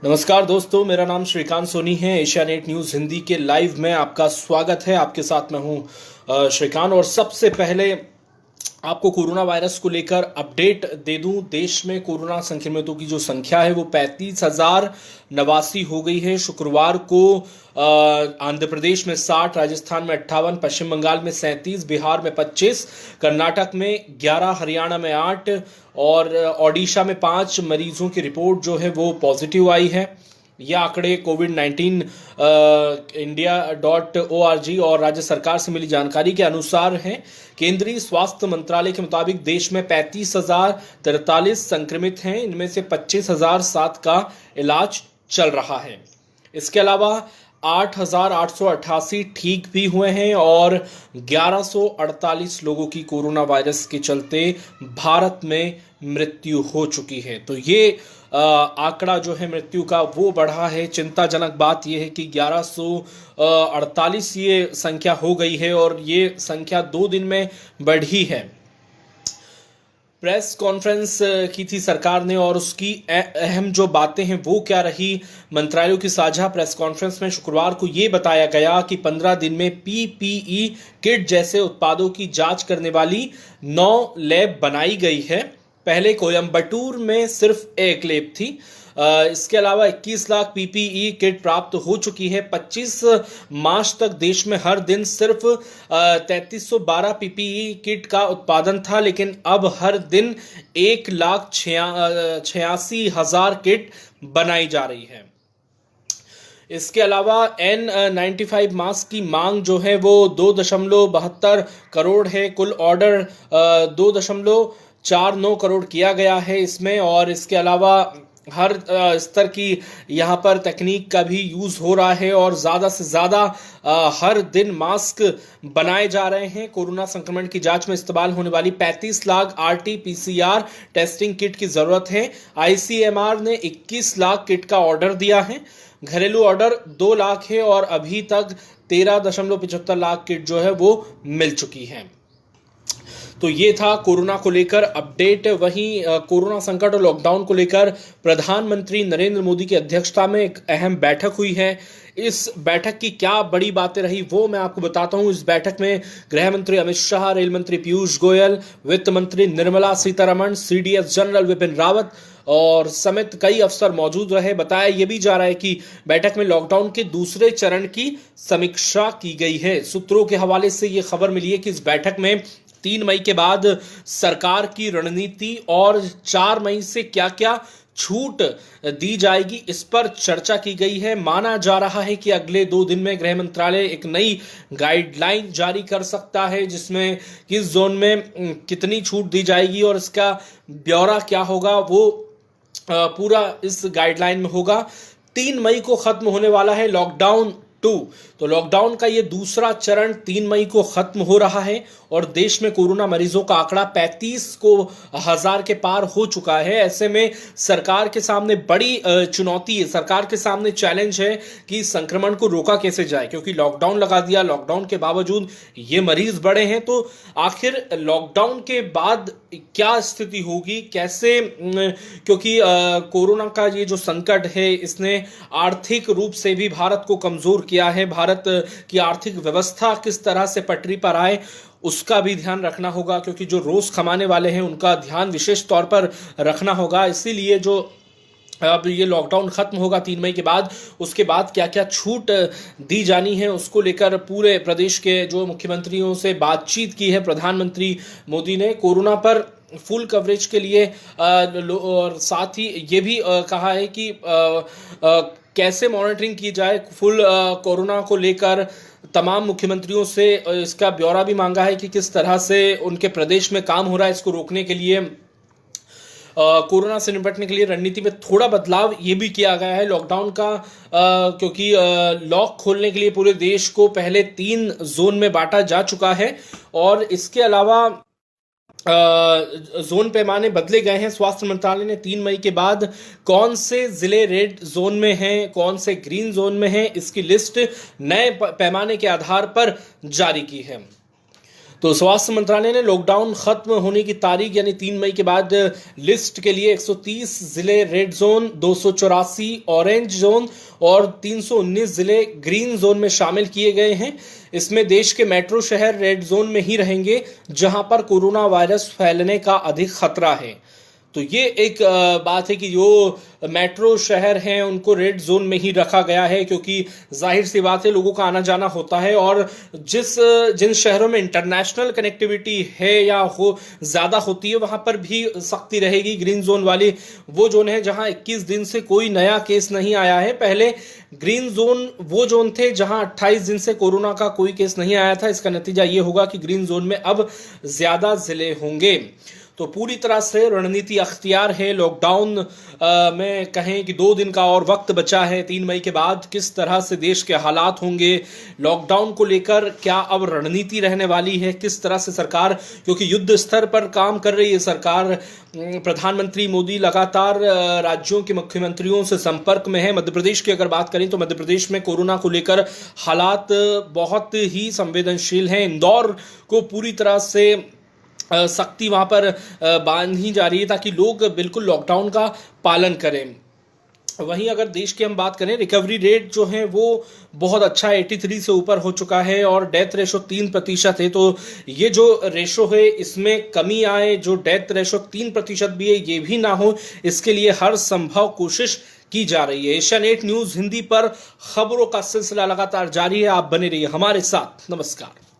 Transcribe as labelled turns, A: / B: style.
A: नमस्कार दोस्तों, मेरा नाम श्रीकांत सोनी है। एशिया नेट न्यूज़ हिंदी के लाइव में आपका स्वागत है। आपके साथ मैं हूं श्रीकांत। और सबसे पहले आपको कोरोना वायरस को लेकर अपडेट दे दूं। देश में कोरोना संक्रमितों की जो संख्या है वो 35,089 हो गई है। शुक्रवार को आंध्र प्रदेश में 60, राजस्थान में 58, पश्चिम बंगाल में 37, बिहार में 25, कर्नाटक में 11, हरियाणा में 8 और ओडिशा में 5 मरीजों की रिपोर्ट जो है वो पॉजिटिव आई है। ये आंकड़े कोविड-19 india.org और राज्य सरकार से मिली जानकारी के अनुसार हैं। केंद्रीय स्वास्थ्य मंत्रालय के मुताबिक देश में 35,043 संक्रमित हैं। इनमें से 25,007 का इलाज चल रहा है। इसके अलावा 8,888 ठीक भी हुए हैं और 1,148 लोगों की कोरोना वायरस के चलते भारत में मृत्यु हो चुकी है। तो ये आंकड़ा जो है मृत्यु का वो बढ़ा है। चिंताजनक बात यह है कि 1,148 ये संख्या हो गई है और ये संख्या 2 दिन में बढ़ी है। प्रेस कॉन्फ्रेंस की थी सरकार ने और उसकी अहम जो बातें हैं वो क्या रही। मंत्रालयों की साझा प्रेस कॉन्फ्रेंस में शुक्रवार को ये बताया गया कि 15 दिन में पीपीई किट जैसे उत्पादों की जांच करने वाली 9 लैब बनाई गई है। पहले कोयम्बटूर में सिर्फ एक लैब थी। इसके अलावा 21 लाख पीपीई किट प्राप्त हो चुकी है। 25 मार्च तक देश में हर दिन सिर्फ 3312 पीपीई किट का उत्पादन था, लेकिन अब हर दिन 1,86,000 किट बनाई जा रही है। इसके अलावा N95 मास्क की मांग जो है वो 2.72 करोड़ है। कुल ऑर्डर 2.49 करोड़ किया गया है इसमें। और इसके अलावा हर स्तर की यहाँ पर तकनीक का भी यूज हो रहा है और ज़्यादा से ज़्यादा हर दिन मास्क बनाए जा रहे हैं। कोरोना संक्रमण की जांच में इस्तेमाल होने वाली 35 लाख RT-PCR टेस्टिंग किट की ज़रूरत है। ICMR ने 21 लाख किट का ऑर्डर दिया है। घरेलू ऑर्डर 2 लाख है और अभी तक 13.75 लाख किट जो है वो मिल चुकी है। तो ये था कोरोना को लेकर अपडेट। वहीं कोरोना संकट और लॉकडाउन को लेकर प्रधानमंत्री नरेंद्र मोदी की अध्यक्षता में एक अहम बैठक हुई है। इस बैठक की क्या बड़ी बातें रही वो मैं आपको बताता हूं। इस बैठक में गृह मंत्री अमित शाह, रेल मंत्री पीयूष गोयल, वित्त मंत्री निर्मला सीतारमण, CDS जनरल विपिन रावत और समेत कई अफसर मौजूद रहे। बताया यह भी जा रहा है कि बैठक में लॉकडाउन के दूसरे चरण की समीक्षा की गई है। सूत्रों के हवाले से यह खबर मिली है कि इस बैठक में 3 मई के बाद सरकार की रणनीति और 4 मई से क्या क्या छूट दी जाएगी इस पर चर्चा की गई है। माना जा रहा है कि अगले 2 दिन में गृह मंत्रालय एक नई गाइडलाइन जारी कर सकता है जिसमें किस जोन में कितनी छूट दी जाएगी और इसका ब्यौरा क्या होगा वो पूरा इस गाइडलाइन में होगा। 3 मई को खत्म होने वाला है लॉकडाउन 2। तो लॉकडाउन का ये दूसरा चरण 3 मई को खत्म हो रहा है और देश में कोरोना मरीजों का आंकड़ा 35,000 के पार हो चुका है। ऐसे में सरकार के सामने बड़ी चुनौती है, सरकार के सामने चैलेंज है कि संक्रमण को रोका कैसे जाए, क्योंकि लॉकडाउन लगा दिया, लॉकडाउन के बावजूद ये मरीज बढ़े हैं। तो आखिर लॉकडाउन के बाद क्या स्थिति होगी, कैसे, क्योंकि कोरोना का ये जो संकट है इसने आर्थिक रूप से भी भारत को कमजोर किया है। भारत की आर्थिक व्यवस्था किस तरह से पटरी पर आए उसका भी ध्यान रखना होगा, क्योंकि जो रोज कमाने वाले हैं उनका ध्यान विशेष तौर पर रखना होगा। इसीलिए जो अब ये लॉकडाउन खत्म होगा 3 मई के बाद, उसके बाद क्या क्या छूट दी जानी है उसको लेकर पूरे प्रदेश के जो मुख्यमंत्रियों से बातचीत की है प्रधानमंत्री मोदी ने। कोरोना पर फुल कवरेज के लिए और साथ ही ये भी कहा है कि कैसे मॉनिटरिंग की जाए कोरोना को लेकर। तमाम मुख्यमंत्रियों से इसका ब्यौरा भी मांगा है कि किस तरह से उनके प्रदेश में काम हो रहा है इसको रोकने के लिए। कोरोना से निपटने के लिए रणनीति में थोड़ा बदलाव ये भी किया गया है लॉकडाउन का, क्योंकि लॉक खोलने के लिए पूरे देश को पहले 3 जोन में बांटा जा चुका है और इसके अलावा जोन पैमाने बदले गए हैं। स्वास्थ्य मंत्रालय ने 3 मई के बाद कौन से जिले रेड जोन में हैं, कौन से ग्रीन जोन में हैं, इसकी लिस्ट नए पैमाने के आधार पर जारी की है। तो स्वास्थ्य मंत्रालय ने लॉकडाउन खत्म होने की तारीख यानी 3 मई के बाद लिस्ट के लिए 130 जिले रेड जोन, 284 ऑरेंज जोन और 319 जिले ग्रीन जोन में शामिल किए गए हैं। इसमें देश के मेट्रो शहर रेड जोन में ही रहेंगे जहां पर कोरोना वायरस फैलने का अधिक खतरा है। तो ये एक बात है कि जो मेट्रो शहर हैं उनको रेड जोन में ही रखा गया है, क्योंकि जाहिर सी बात है लोगों का आना जाना होता है और जिन शहरों में इंटरनेशनल कनेक्टिविटी है या हो ज्यादा होती है वहां पर भी सख्ती रहेगी। ग्रीन जोन वाली वो जोन है जहां 21 दिन से कोई नया केस नहीं आया है। पहले ग्रीन जोन वो जोन थे जहां 28 दिन से कोरोना का कोई केस नहीं आया था। इसका नतीजा ये होगा कि ग्रीन जोन में अब ज्यादा जिले होंगे। तो पूरी तरह से रणनीति अख्तियार है। लॉकडाउन में कहें कि 2 दिन का और वक्त बचा है। 3 मई के बाद किस तरह से देश के हालात होंगे, लॉकडाउन को लेकर क्या अब रणनीति रहने वाली है, किस तरह से सरकार, क्योंकि युद्ध स्तर पर काम कर रही है सरकार। प्रधानमंत्री मोदी लगातार राज्यों के मुख्यमंत्रियों से संपर्क में है। मध्य प्रदेश की अगर बात करें तो मध्य प्रदेश में कोरोना को लेकर हालात बहुत ही संवेदनशील हैं। इंदौर को पूरी तरह से सख्ती वहां पर बांधी जा रही है ताकि लोग बिल्कुल लॉकडाउन का पालन करें। वहीं अगर देश की हम बात करें, रिकवरी रेट जो है वो बहुत अच्छा है, 83 से ऊपर हो चुका है और डेथ रेशो 3% है। तो ये जो रेशो है इसमें कमी आए, जो डेथ रेशो 3% भी है ये भी ना हो, इसके लिए हर संभव कोशिश की जा रही है। एशिया नेट न्यूज हिंदी पर खबरों का सिलसिला लगातार जारी है। आप बने रहिए हमारे साथ। नमस्कार।